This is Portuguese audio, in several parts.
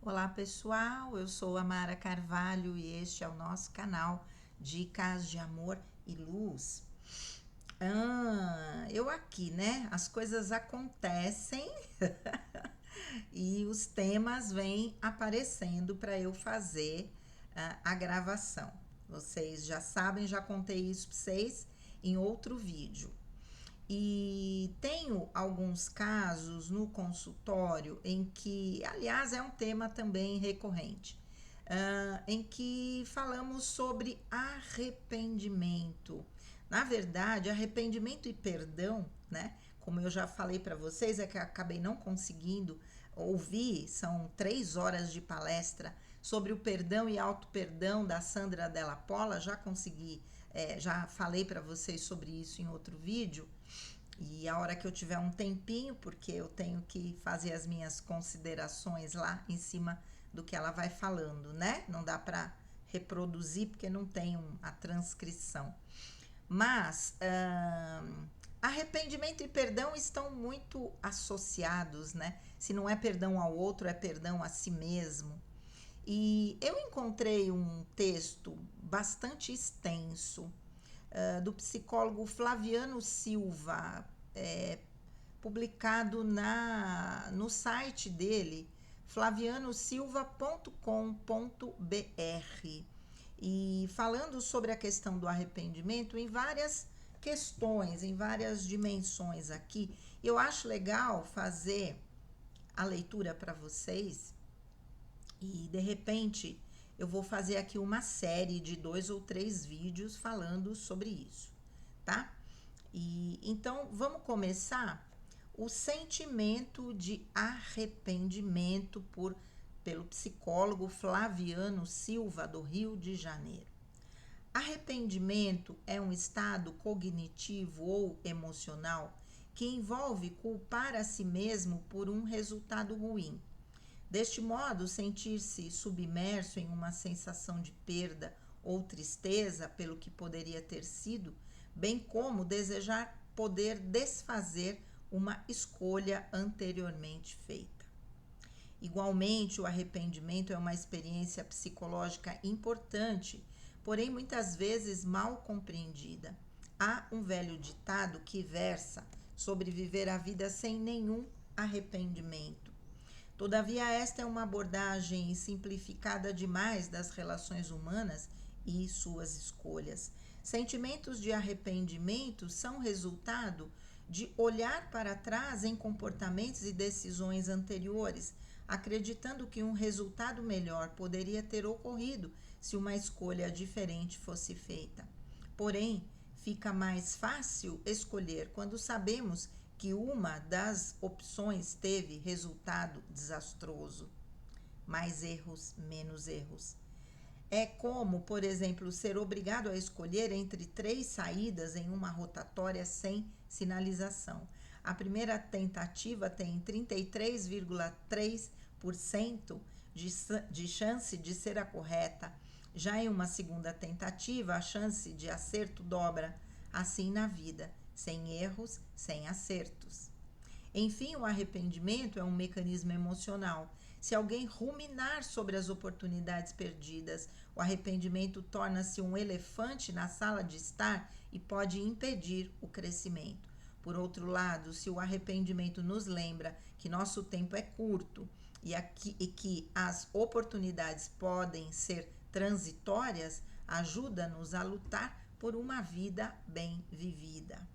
Olá pessoal, eu sou a Mara Carvalho e este é o nosso canal Dicas de Amor e Luz. Eu aqui, né? As coisas acontecem e os temas vêm aparecendo para eu fazer a gravação. Vocês já sabem, já contei isso para vocês em outro vídeo. E tenho alguns casos no consultório em que, aliás, é um tema também recorrente, em que falamos sobre arrependimento. Na verdade, arrependimento e perdão, né? Como eu já falei para vocês, é que eu acabei não conseguindo ouvir, são 3 horas de palestra sobre o perdão e auto-perdão da Sandra Della Polla, já consegui, já falei para vocês sobre isso em outro vídeo. E a hora que eu tiver um tempinho, porque eu tenho que fazer as minhas considerações lá em cima do que ela vai falando, né? Não dá para reproduzir porque não tem a transcrição. Mas arrependimento e perdão estão muito associados, né? Se não é perdão ao outro, é perdão a si mesmo. E eu encontrei um texto bastante extenso do psicólogo Flaviano Silva, publicado no site dele, flavianosilva.com.br, e falando sobre a questão do arrependimento em várias questões, em várias dimensões aqui. Eu acho legal fazer a leitura para vocês e de repente eu vou fazer aqui uma série de 2 ou 3 vídeos falando sobre isso, tá? E então vamos começar. O sentimento de arrependimento pelo psicólogo Flaviano Silva, do Rio de Janeiro. Arrependimento é um estado cognitivo ou emocional que envolve culpar a si mesmo por um resultado ruim. Deste modo, sentir-se submerso em uma sensação de perda ou tristeza pelo que poderia ter sido, bem como desejar poder desfazer uma escolha anteriormente feita. Igualmente, o arrependimento é uma experiência psicológica importante, porém muitas vezes mal compreendida. Há um velho ditado que versa sobre viver a vida sem nenhum arrependimento. Todavia, esta é uma abordagem simplificada demais das relações humanas e suas escolhas. Sentimentos de arrependimento são resultado de olhar para trás em comportamentos e decisões anteriores, acreditando que um resultado melhor poderia ter ocorrido se uma escolha diferente fosse feita. Porém, fica mais fácil escolher quando sabemos que uma das opções teve resultado desastroso. Mais erros, menos erros. É como, por exemplo, ser obrigado a escolher entre 3 saídas em uma rotatória sem sinalização. A primeira tentativa tem 33,3% de chance de ser a correta. Já em uma segunda tentativa, a chance de acerto dobra. Assim na vida, sem erros, sem acertos. Enfim, o arrependimento é um mecanismo emocional. Se alguém ruminar sobre as oportunidades perdidas, o arrependimento torna-se um elefante na sala de estar e pode impedir o crescimento. Por outro lado, se o arrependimento nos lembra que nosso tempo é curto e que as oportunidades podem ser transitórias, ajuda-nos a lutar por uma vida bem vivida.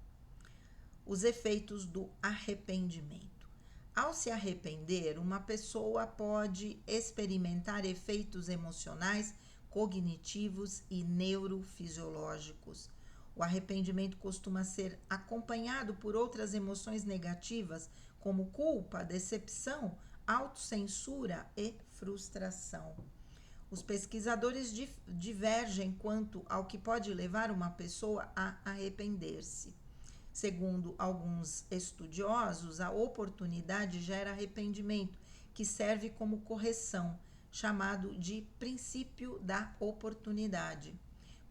Os efeitos do arrependimento. Ao se arrepender, uma pessoa pode experimentar efeitos emocionais, cognitivos e neurofisiológicos. O arrependimento costuma ser acompanhado por outras emoções negativas, como culpa, decepção, autocensura e frustração. Os pesquisadores divergem quanto ao que pode levar uma pessoa a arrepender-se. Segundo alguns estudiosos, a oportunidade gera arrependimento, que serve como correção, chamado de princípio da oportunidade.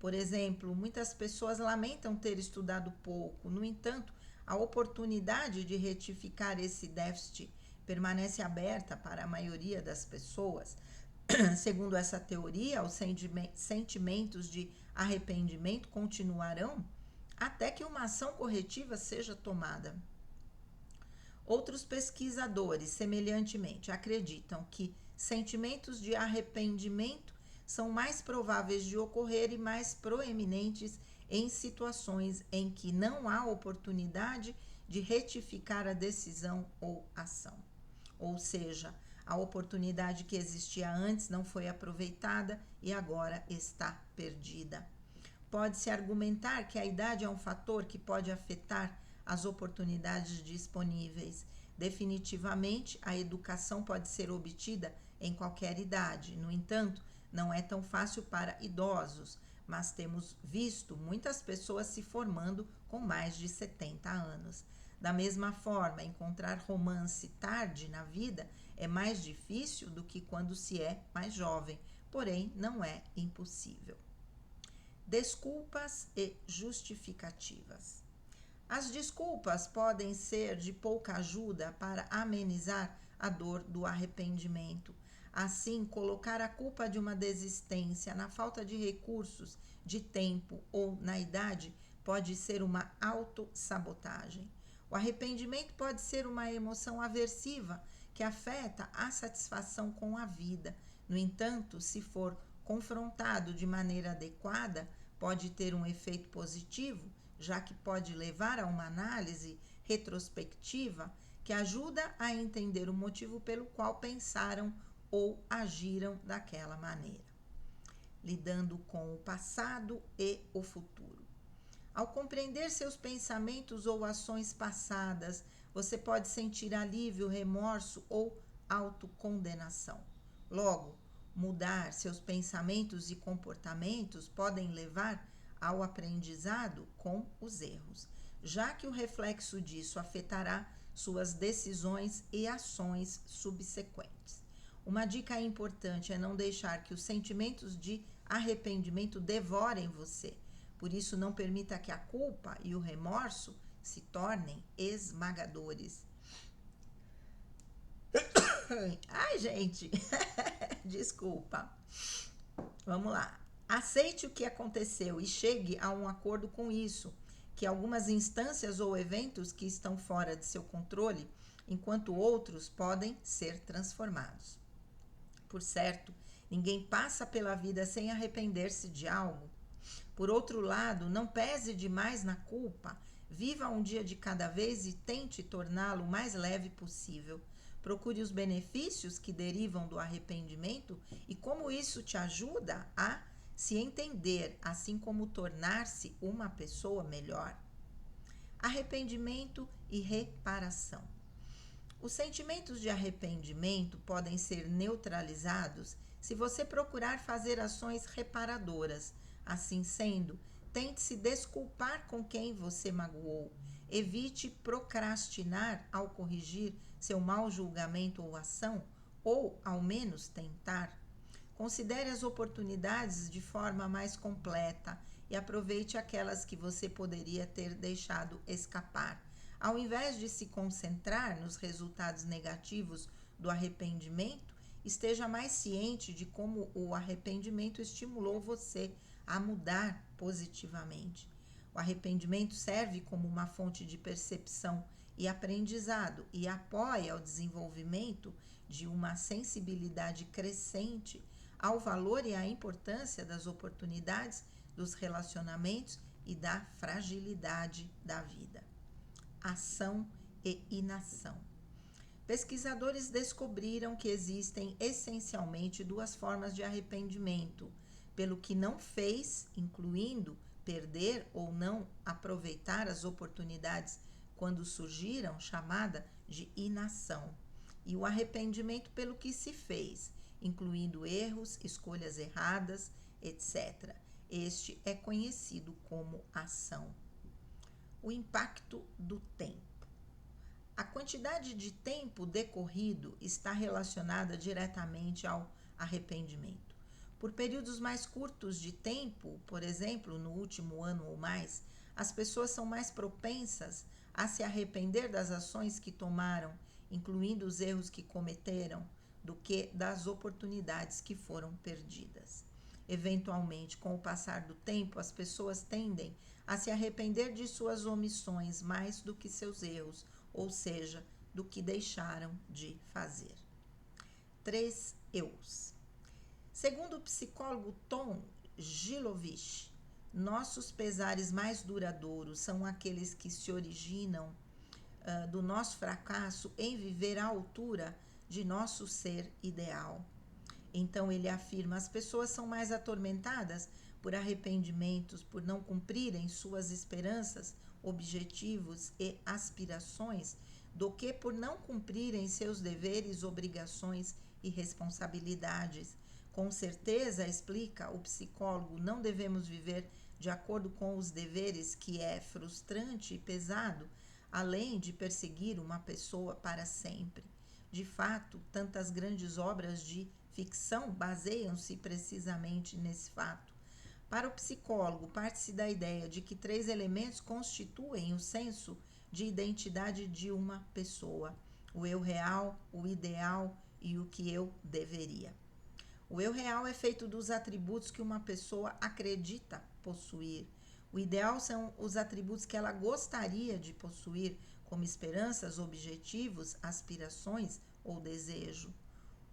Por exemplo, muitas pessoas lamentam ter estudado pouco, no entanto, a oportunidade de retificar esse déficit permanece aberta para a maioria das pessoas. Segundo essa teoria, os sentimentos de arrependimento continuarão até que uma ação corretiva seja tomada. Outros pesquisadores, semelhantemente, acreditam que sentimentos de arrependimento são mais prováveis de ocorrer e mais proeminentes em situações em que não há oportunidade de retificar a decisão ou ação. Ou seja, a oportunidade que existia antes não foi aproveitada e agora está perdida. Pode-se argumentar que a idade é um fator que pode afetar as oportunidades disponíveis. Definitivamente, a educação pode ser obtida em qualquer idade. No entanto, não é tão fácil para idosos, mas temos visto muitas pessoas se formando com mais de 70 anos. Da mesma forma, encontrar romance tarde na vida é mais difícil do que quando se é mais jovem, porém não é impossível. Desculpas e justificativas. As desculpas podem ser de pouca ajuda para amenizar a dor do arrependimento. Assim, colocar a culpa de uma desistência na falta de recursos, de tempo ou na idade pode ser uma autossabotagem. O arrependimento pode ser uma emoção aversiva que afeta a satisfação com a vida. No entanto, se for confrontado de maneira adequada, pode ter um efeito positivo, já que pode levar a uma análise retrospectiva que ajuda a entender o motivo pelo qual pensaram ou agiram daquela maneira. Lidando com o passado e o futuro. Ao compreender seus pensamentos ou ações passadas, você pode sentir alívio, remorso ou autocondenação. Logo, mudar seus pensamentos e comportamentos podem levar ao aprendizado com os erros, já que o reflexo disso afetará suas decisões e ações subsequentes. Uma dica importante é não deixar que os sentimentos de arrependimento devorem você. Por isso, não permita que a culpa e o remorso se tornem esmagadores. Ai, gente, desculpa. Vamos lá. Aceite o que aconteceu e chegue a um acordo com isso, que algumas instâncias ou eventos que estão fora de seu controle, enquanto outros podem ser transformados. Por certo, ninguém passa pela vida sem arrepender-se de algo. Por outro lado, não pese demais na culpa, viva um dia de cada vez e tente torná-lo o mais leve possível. Procure os benefícios que derivam do arrependimento e como isso te ajuda a se entender, assim como tornar-se uma pessoa melhor. Arrependimento e reparação. Os sentimentos de arrependimento podem ser neutralizados se você procurar fazer ações reparadoras. Assim sendo, tente se desculpar com quem você magoou. Evite procrastinar ao corrigir seu mau julgamento ou ação, ou, ao menos, tentar. Considere as oportunidades de forma mais completa e aproveite aquelas que você poderia ter deixado escapar. Ao invés de se concentrar nos resultados negativos do arrependimento, esteja mais ciente de como o arrependimento estimulou você a mudar positivamente. O arrependimento serve como uma fonte de percepção e aprendizado e apoia o desenvolvimento de uma sensibilidade crescente ao valor e à importância das oportunidades, dos relacionamentos e da fragilidade da vida. Ação e inação. Pesquisadores descobriram que existem essencialmente duas formas de arrependimento: pelo que não fez, incluindo perder ou não aproveitar as oportunidades quando surgiram, chamada de inação, e o arrependimento pelo que se fez, incluindo erros, escolhas erradas, etc. Este é conhecido como ação. O impacto do tempo. A quantidade de tempo decorrido está relacionada diretamente ao arrependimento. Por períodos mais curtos de tempo, por exemplo, no último ano ou mais, as pessoas são mais propensas a se arrepender das ações que tomaram incluindo os erros que cometeram, do que das oportunidades que foram perdidas. Eventualmente, com o passar do tempo, as pessoas tendem a se arrepender de suas omissões mais do que seus erros, ou seja, do que deixaram de fazer. 3 eus. Segundo o psicólogo Tom Gilovich, nossos pesares mais duradouros são aqueles que se originam do nosso fracasso em viver à altura de nosso ser ideal. Então ele afirma: as pessoas são mais atormentadas por arrependimentos, por não cumprirem suas esperanças, objetivos e aspirações, do que por não cumprirem seus deveres, obrigações e responsabilidades. Com certeza, explica o psicólogo, não devemos viver de acordo com os deveres, que é frustrante e pesado, além de perseguir uma pessoa para sempre. De fato, tantas grandes obras de ficção baseiam-se precisamente nesse fato. Para o psicólogo, parte-se da ideia de que 3 elementos constituem o senso de identidade de uma pessoa: o eu real, o ideal e o que eu deveria. O eu real é feito dos atributos que uma pessoa acredita possuir. O ideal são os atributos que ela gostaria de possuir, como esperanças, objetivos, aspirações ou desejo.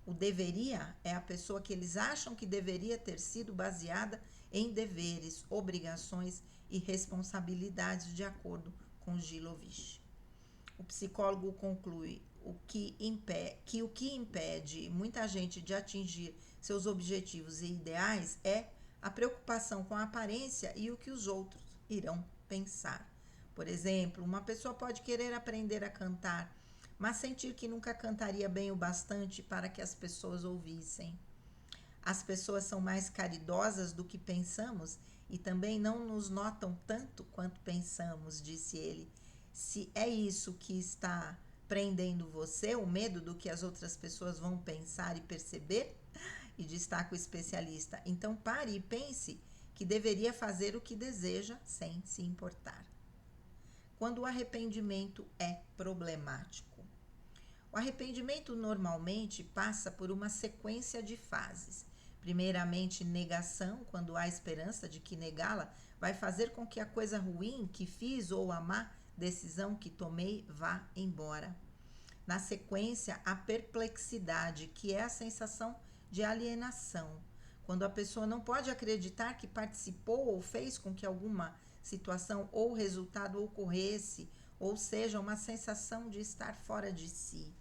O deveria é a pessoa que eles acham que deveria ter sido baseada em deveres, obrigações e responsabilidades, de acordo com Gilovich. O psicólogo conclui que o que impede muita gente de atingir seus objetivos e ideais é a preocupação com a aparência e o que os outros irão pensar. Por exemplo, uma pessoa pode querer aprender a cantar, mas sentir que nunca cantaria bem o bastante para que as pessoas ouvissem. As pessoas são mais caridosas do que pensamos e também não nos notam tanto quanto pensamos, disse ele. Se é isso que está prendendo você, o medo do que as outras pessoas vão pensar e perceber, e destaca o especialista, então pare e pense que deveria fazer o que deseja sem se importar. Quando o arrependimento é problemático. O arrependimento normalmente passa por uma sequência de fases. Primeiramente, negação, quando há esperança de que negá-la vai fazer com que a coisa ruim que fiz ou a má decisão que tomei vá embora. Na sequência, a perplexidade, que é a sensação de alienação, quando a pessoa não pode acreditar que participou ou fez com que alguma situação ou resultado ocorresse, ou seja, uma sensação de estar fora de si.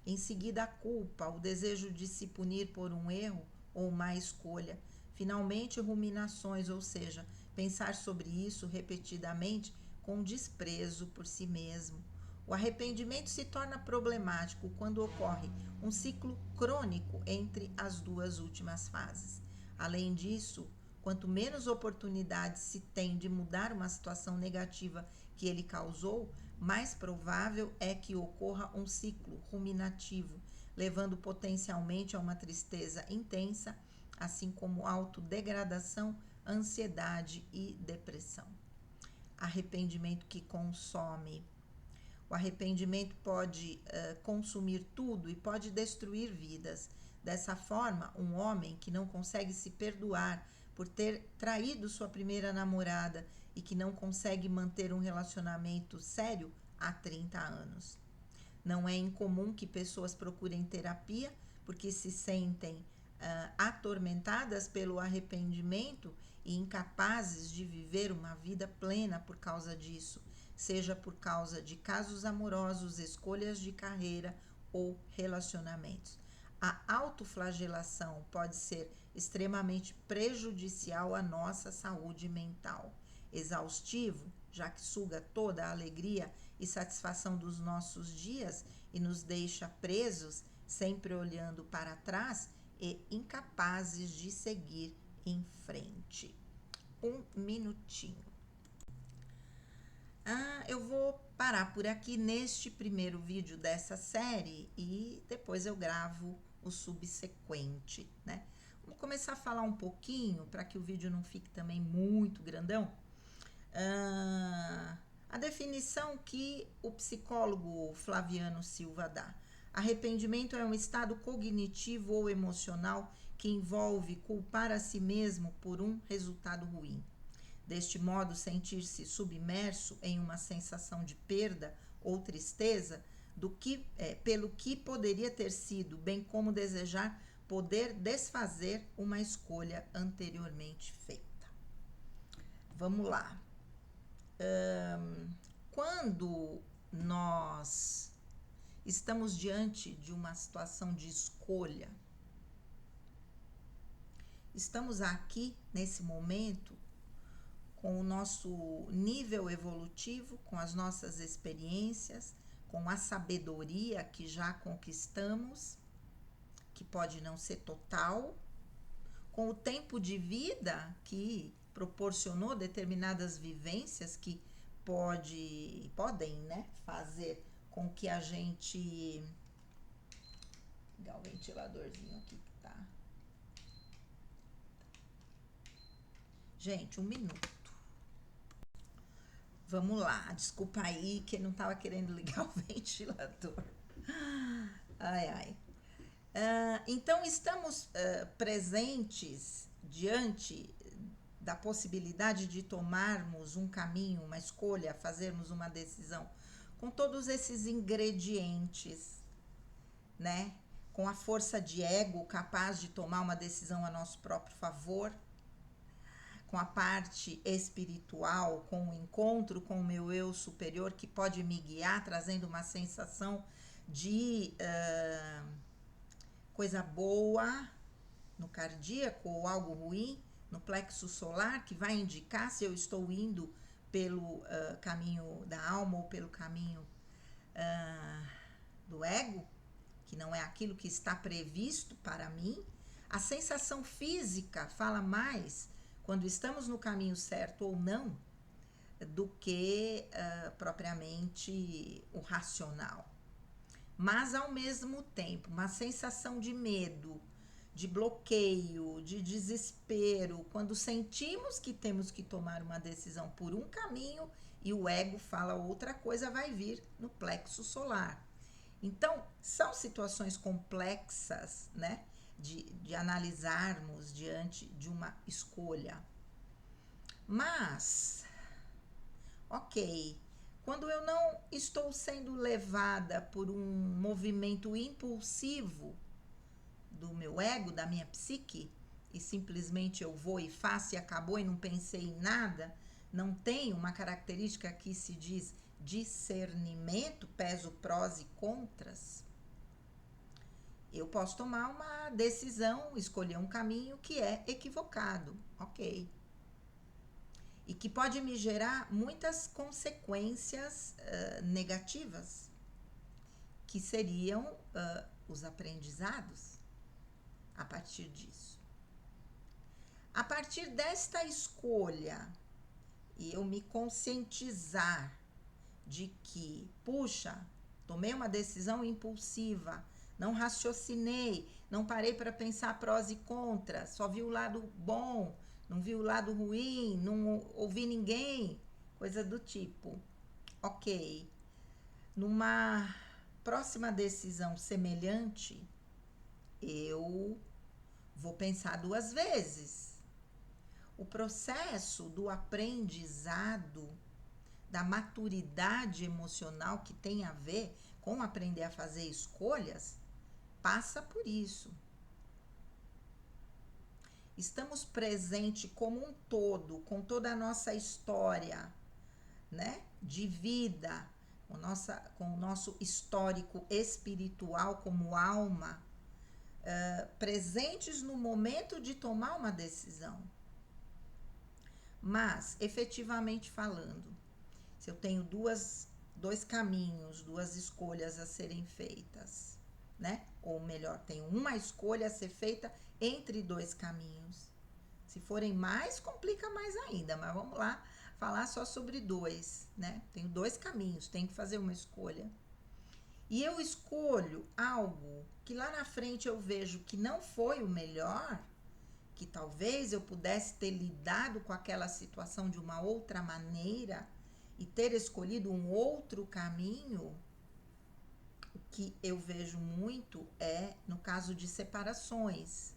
Em seguida, a culpa, o desejo de se punir por um erro ou má escolha. Finalmente, ruminações, ou seja, pensar sobre isso repetidamente com desprezo por si mesmo. O arrependimento se torna problemático quando ocorre um ciclo crônico entre as duas últimas fases. Além disso, quanto menos oportunidades se tem de mudar uma situação negativa que ele causou, mais provável é que ocorra um ciclo ruminativo, levando potencialmente a uma tristeza intensa, assim como autodegradação, ansiedade e depressão. Arrependimento que consome. O arrependimento pode consumir tudo e pode destruir vidas. Dessa forma, um homem que não consegue se perdoar por ter traído sua primeira namorada e que não consegue manter um relacionamento sério há 30 anos. Não é incomum que pessoas procurem terapia porque se sentem atormentadas pelo arrependimento e incapazes de viver uma vida plena por causa disso, seja por causa de casos amorosos, escolhas de carreira ou relacionamentos. A autoflagelação pode ser extremamente prejudicial à nossa saúde mental. Exaustivo, já que suga toda a alegria e satisfação dos nossos dias e nos deixa presos, sempre olhando para trás e incapazes de seguir em frente. Um minutinho. Eu vou parar por aqui neste primeiro vídeo dessa série e depois eu gravo o subsequente, né? Vamos começar a falar um pouquinho, para que o vídeo não fique também muito grandão. A definição que o psicólogo Flaviano Silva dá: arrependimento é um estado cognitivo ou emocional que envolve culpar a si mesmo por um resultado ruim. Deste modo, sentir-se submerso em uma sensação de perda ou tristeza pelo que poderia ter sido, bem como desejar poder desfazer uma escolha anteriormente feita. Vamos lá. Quando nós estamos diante de uma situação de escolha, estamos aqui nesse momento com o nosso nível evolutivo, com as nossas experiências, com a sabedoria que já conquistamos, que pode não ser total, com o tempo de vida que proporcionou determinadas vivências que podem, né, fazer com que a gente... Vou ligar o ventiladorzinho aqui que tá. Gente, um minuto. Vamos lá, desculpa aí que eu não estava querendo ligar o ventilador. Ai, ai. Então, estamos presentes diante da possibilidade de tomarmos um caminho, uma escolha, fazermos uma decisão, com todos esses ingredientes, né? Com a força de ego capaz de tomar uma decisão a nosso próprio favor, com a parte espiritual, com o encontro com o meu eu superior que pode me guiar, trazendo uma sensação de coisa boa no cardíaco ou algo ruim no plexo solar, que vai indicar se eu estou indo pelo caminho da alma ou pelo caminho do ego, que não é aquilo que está previsto para mim. A sensação física fala mais quando estamos no caminho certo ou não, do que propriamente o racional. Mas, ao mesmo tempo, uma sensação de medo, de bloqueio, de desespero, quando sentimos que temos que tomar uma decisão por um caminho e o ego fala outra coisa, vai vir no plexo solar. Então, são situações complexas, né? De analisarmos diante de uma escolha. Mas, ok, quando eu não estou sendo levada por um movimento impulsivo do meu ego, da minha psique, e simplesmente eu vou e faço e acabou e não pensei em nada, não tenho uma característica que se diz discernimento, peso prós e contras, eu posso tomar uma decisão, escolher um caminho que é equivocado, ok. E que pode me gerar muitas consequências negativas, que seriam os aprendizados a partir disso. A partir desta escolha, e eu me conscientizar de que, puxa, tomei uma decisão impulsiva, não raciocinei, não parei para pensar prós e contras, só vi o lado bom, não vi o lado ruim, não ouvi ninguém, coisa do tipo. Ok, numa próxima decisão semelhante, eu vou pensar duas vezes. O processo do aprendizado, da maturidade emocional que tem a ver com aprender a fazer escolhas, passa por isso. Estamos presentes como um todo, com toda a nossa história, né, de vida, com o nosso histórico espiritual como alma, presentes no momento de tomar uma decisão. Mas, efetivamente falando, se eu tenho dois caminhos, duas escolhas a serem feitas, né? Ou melhor, tenho uma escolha a ser feita entre dois caminhos. Se forem mais, complica mais ainda, mas vamos lá falar só sobre dois, né? Tenho dois caminhos, tenho que fazer uma escolha. E eu escolho algo que lá na frente eu vejo que não foi o melhor, que talvez eu pudesse ter lidado com aquela situação de uma outra maneira e ter escolhido um outro caminho, o que eu vejo muito é no caso de separações,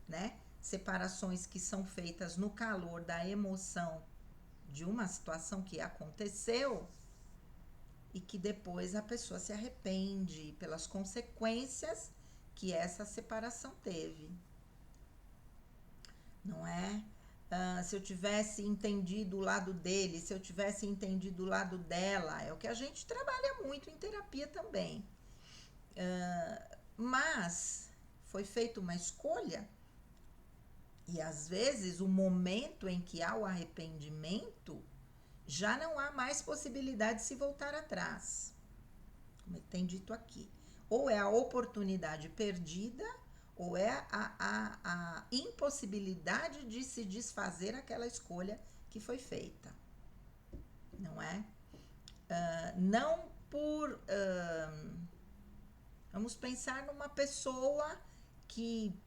né? Separações que são feitas no calor da emoção de uma situação que aconteceu e que depois a pessoa se arrepende pelas consequências que essa separação teve, não é? Se eu tivesse entendido o lado dele, se eu tivesse entendido o lado dela, é o que a gente trabalha muito em terapia também. Mas foi feita uma escolha e às vezes o momento em que há o arrependimento já não há mais possibilidade de se voltar atrás, como tem dito aqui. Ou é a oportunidade perdida, ou é a impossibilidade de se desfazer aquela escolha que foi feita, não é? Não por... vamos pensar numa pessoa que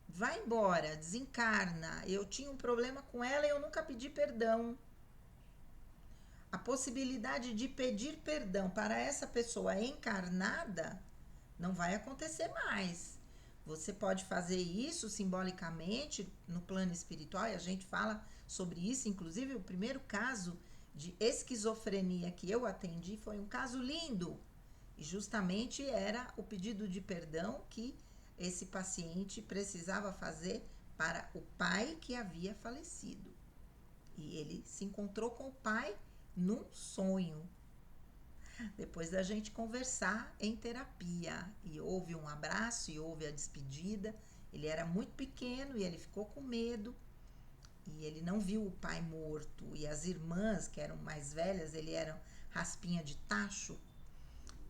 vai embora, desencarna. Eu tinha um problema com ela e eu nunca pedi perdão. A possibilidade de pedir perdão para essa pessoa encarnada não vai acontecer mais. Você pode fazer isso simbolicamente no plano espiritual, e a gente fala sobre isso. Inclusive, o primeiro caso de esquizofrenia que eu atendi foi um caso lindo. E justamente era o pedido de perdão que esse paciente precisava fazer para o pai que havia falecido. E ele se encontrou com o pai num sonho, depois da gente conversar em terapia, e houve um abraço e houve a despedida. Ele era muito pequeno e ele ficou com medo e ele não viu o pai morto, e as irmãs, que eram mais velhas, ele era raspinha de tacho,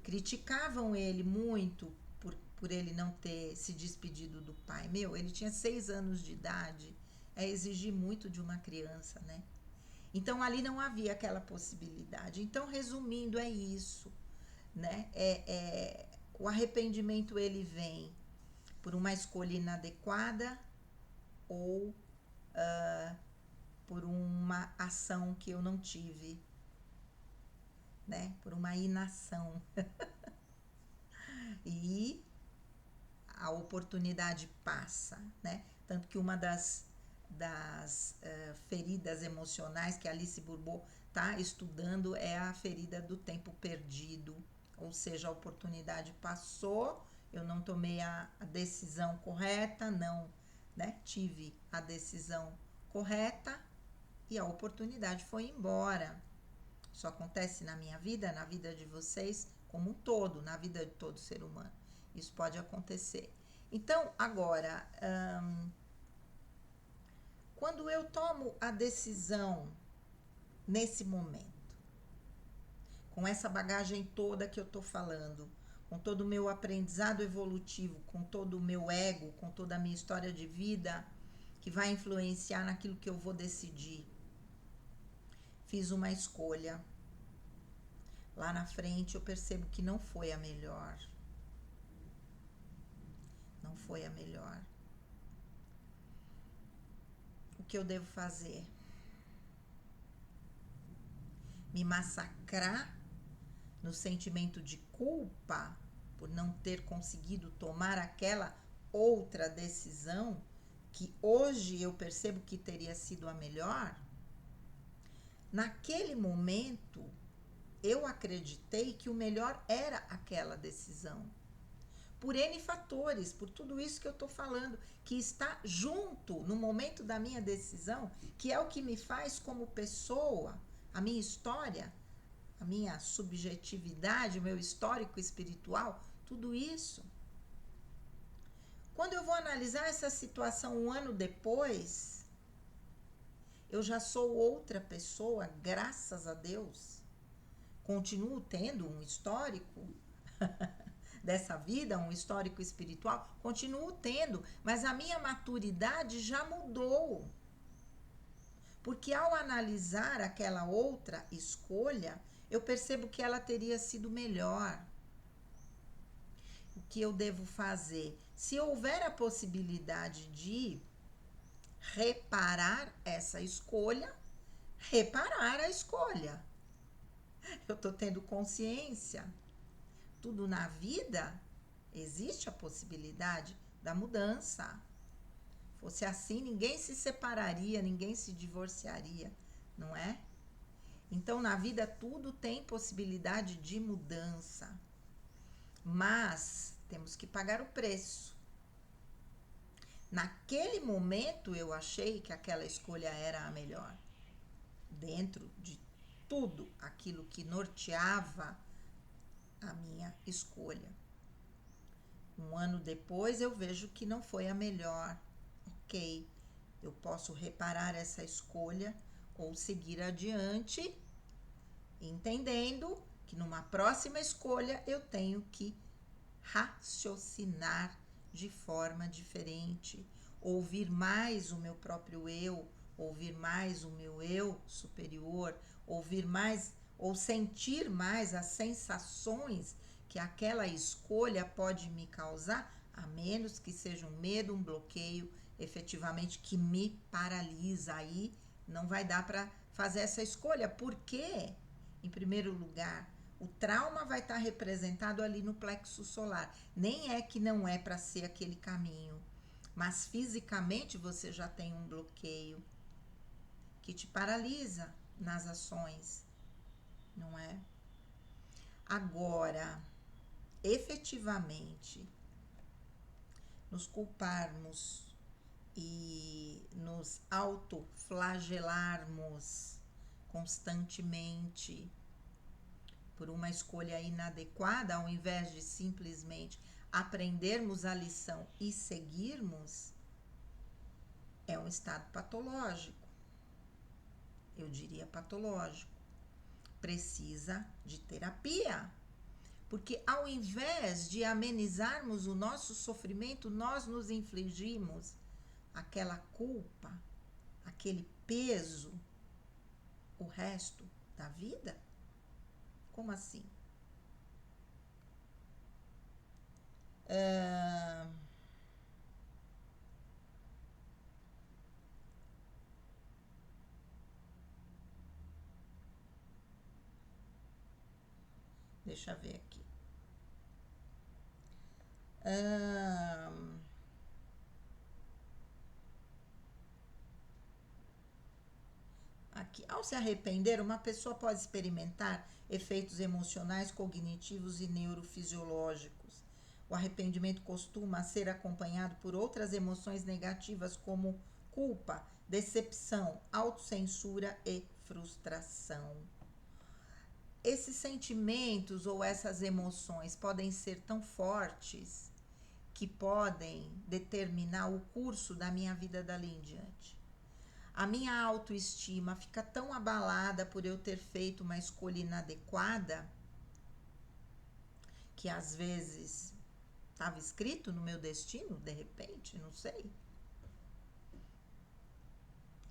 criticavam ele muito por ele não ter se despedido do pai. Ele tinha 6 anos de idade, é exigir muito de uma criança, né? Então, ali não havia aquela possibilidade. Então, resumindo, é isso, né? O arrependimento, ele vem por uma escolha inadequada ou por uma ação que eu não tive, né? Por uma inação. E a oportunidade passa, né? Tanto que uma das feridas emocionais que Alice Bourbeau está estudando é a ferida do tempo perdido, ou seja, a oportunidade passou, eu não tomei a decisão correta, não, né, tive a decisão correta e a oportunidade foi embora. Isso acontece na minha vida, na vida de vocês como um todo, na vida de todo ser humano. Isso pode acontecer. Então, agora, quando eu tomo a decisão nesse momento, com essa bagagem toda que eu estou falando, com todo o meu aprendizado evolutivo, com todo o meu ego, com toda a minha história de vida, que vai influenciar naquilo que eu vou decidir, fiz uma escolha. Lá na frente eu percebo que não foi a melhor. Não foi a melhor. O que eu devo fazer? Me massacrar no sentimento de culpa por não ter conseguido tomar aquela outra decisão que hoje eu percebo que teria sido a melhor? Naquele momento, eu acreditei que o melhor era aquela decisão. Por N fatores, por tudo isso que eu estou falando, que está junto no momento da minha decisão, que é o que me faz como pessoa, a minha história, a minha subjetividade, o meu histórico espiritual, tudo isso. Quando eu vou analisar essa situação um ano depois, eu já sou outra pessoa, graças a Deus. Continuo tendo um histórico dessa vida, um histórico espiritual, continuo tendo, mas a minha maturidade já mudou. Porque ao analisar aquela outra escolha, eu percebo que ela teria sido melhor. O que eu devo fazer? Se houver a possibilidade de reparar essa escolha, reparar a escolha. Eu estou tendo consciência. Tudo na vida existe a possibilidade da mudança. Fosse assim, ninguém se separaria, ninguém se divorciaria, não é? Então, na vida, tudo tem possibilidade de mudança. Mas temos que pagar o preço. Naquele momento, eu achei que aquela escolha era a melhor. Dentro de tudo aquilo que norteava a minha escolha. Um ano depois, eu vejo que não foi a melhor. Ok, eu posso reparar essa escolha ou seguir adiante, entendendo que numa próxima escolha eu tenho que raciocinar de forma diferente, ouvir mais o meu próprio eu, ouvir mais o meu eu superior, ouvir mais ou sentir mais as sensações que aquela escolha pode me causar, a menos que seja um medo, um bloqueio, efetivamente que me paralisa. Aí não vai dar para fazer essa escolha, porque, em primeiro lugar, o trauma vai estar representado ali no plexo solar. Nem é que não é para ser aquele caminho, mas fisicamente você já tem um bloqueio que te paralisa nas ações, não é? Agora, efetivamente, nos culparmos e nos autoflagelarmos constantemente por uma escolha inadequada, ao invés de simplesmente aprendermos a lição e seguirmos, é um estado patológico. Eu diria patológico. Precisa de terapia. Porque ao invés de amenizarmos o nosso sofrimento, nós nos infligimos aquela culpa, aquele peso, o resto da vida? Como assim? Deixa eu ver aqui. Aqui, ao se arrepender, uma pessoa pode experimentar efeitos emocionais, cognitivos e neurofisiológicos. O arrependimento costuma ser acompanhado por outras emoções negativas como culpa, decepção, autocensura e frustração. Esses sentimentos ou essas emoções podem ser tão fortes que podem determinar o curso da minha vida dali em diante. A minha autoestima fica tão abalada por eu ter feito uma escolha inadequada, que às vezes estava escrito no meu destino, de repente, não sei,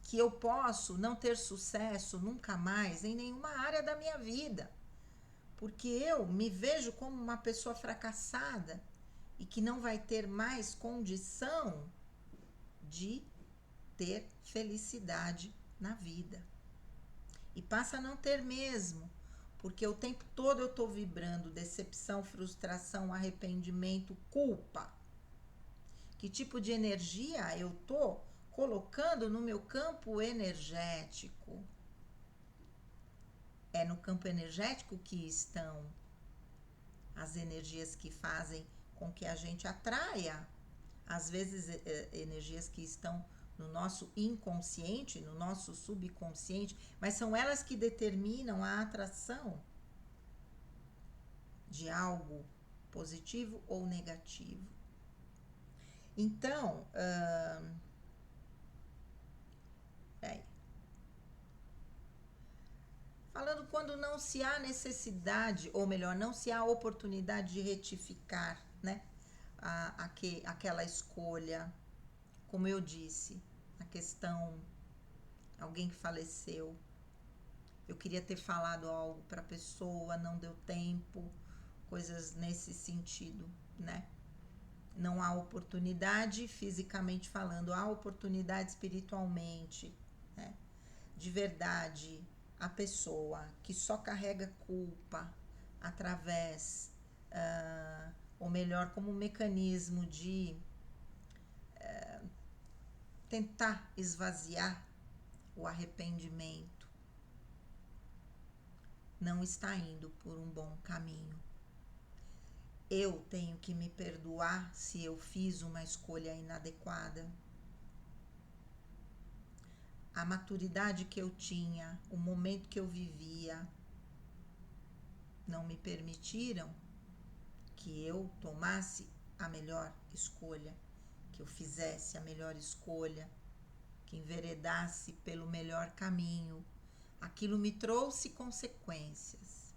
que eu posso não ter sucesso nunca mais em nenhuma área da minha vida, porque eu me vejo como uma pessoa fracassada e que não vai ter mais condição de ter felicidade na vida. E passa a não ter mesmo, porque o tempo todo eu estou vibrando decepção, frustração, arrependimento, culpa. Que tipo de energia eu estou colocando no meu campo energético? É no campo energético que estão as energias que fazem com que a gente atraia, às vezes energias que estão no nosso inconsciente, no nosso subconsciente, mas são elas que determinam a atração de algo positivo ou negativo. Então, falando quando não se há necessidade, ou melhor, não se há oportunidade de retificar, né, aquela escolha, como eu disse, a questão, alguém que faleceu, eu queria ter falado algo para a pessoa, não deu tempo, coisas nesse sentido, né? Não há oportunidade fisicamente falando, há oportunidade espiritualmente, né? De verdade, a pessoa que só carrega culpa através, ou melhor, como um mecanismo de tentar esvaziar o arrependimento, não está indo por um bom caminho. Eu tenho que me perdoar se eu fiz uma escolha inadequada. A maturidade que eu tinha, o momento que eu vivia, não me permitiram que eu tomasse a melhor escolha, que eu fizesse a melhor escolha, que enveredasse pelo melhor caminho. Aquilo me trouxe consequências.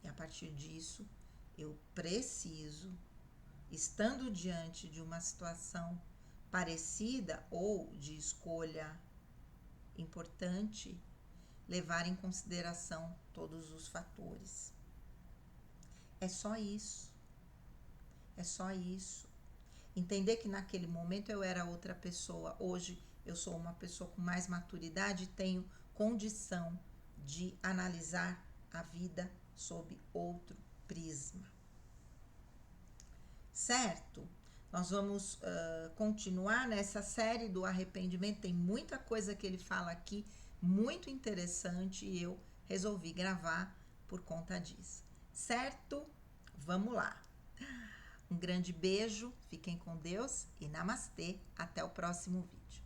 E a partir disso, eu preciso, estando diante de uma situação parecida ou de escolha importante, levar em consideração todos os fatores. É só isso. É só isso. Entender que naquele momento eu era outra pessoa. Hoje eu sou uma pessoa com mais maturidade e tenho condição de analisar a vida sob outro prisma. Certo? Nós vamos continuar nessa série do arrependimento. Tem muita coisa que ele fala aqui, muito interessante, e eu resolvi gravar por conta disso. Certo? Vamos lá. Um grande beijo, fiquem com Deus e namastê. Até o próximo vídeo.